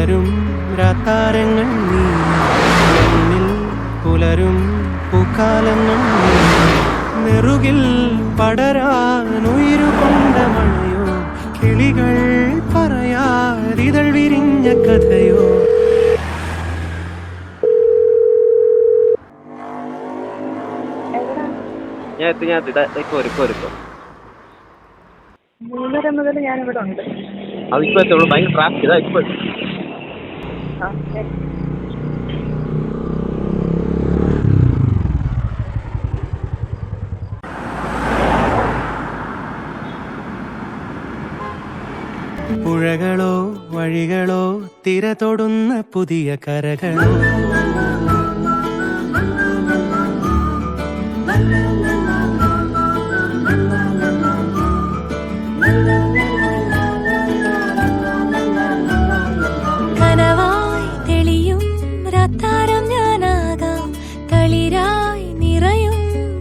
പുലരും രാത്താരങ്ങൾ നീ എന്നിൽ പുലരും പൂക്കാലങ്ങൾ നെറുകിൽ പടരാനുയിരുകൊണ്ട മഴയോ കിളികൾ പറയാതിതൾ വിരിഞ്ഞ കഥയോ ഞാൻ ഒരുക്കോ 3:30 മുതൽ ഞാനിവിടെ ഉണ്ട്. അതിപ്പോ എത്തുള്ളൂ. ഭയങ്കര ട്രാഫിക് ഇതാ ഇപ്പൊ. പുഴകളോ വഴികളോ തിര തൊടുന്ന പുതിയ കരകളോ കനവായി തെളിയും രാത്താരം ഞാനാകാം, കളിരായി നിറയും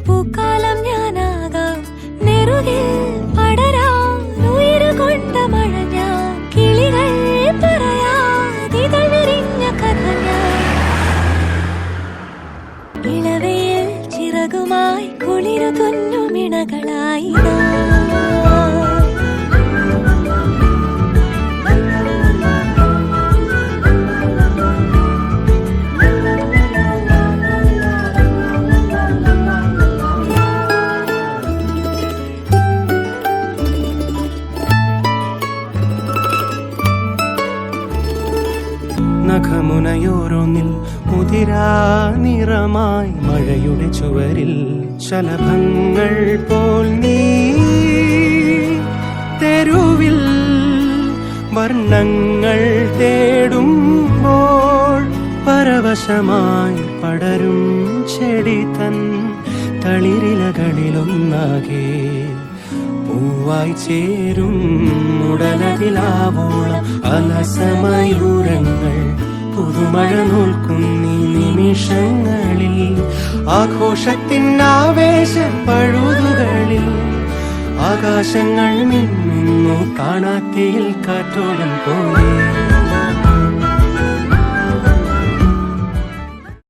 പൂക്കാലം ഞാനാകാം, നെറുകിൽ പടരാനുയിരുകൊണ്ട മഴ ഞാൻ, കിളികൾ പറയാതിതൾ വിരിഞ്ഞ കഥ ഞാൻ, ഇളവയിൽ ചിറകുമായി കുളിരു തുന്നുമിണകളായി നഖമുനയോരോന്നിൽ മുതിരാ നിറമായി മഴയുടെ ചുവരിൽ ശലഭങ്ങൾ പോൽ നീ തെരുവിൽ വർണ്ണങ്ങൾ തേടുമ്പോൾ പരവശമായി പടരും ചെടി തൻ തളിരിലകളിലൊന്നാകെ പൂവായി ചേരും ഉടലതിലാവോളം അലസമയൂരങ്ങൾ പുതുമഴ നോൽക്കുന്നീ നിമിഷങ്ങളിൽ ആഘോഷത്തിൻ ആവേശ പഴുതുകളിൽ ആകാശങ്ങൾ മിന്നുന്നു കാണാത്തിയിൽ കാറ്റോളം പോലെ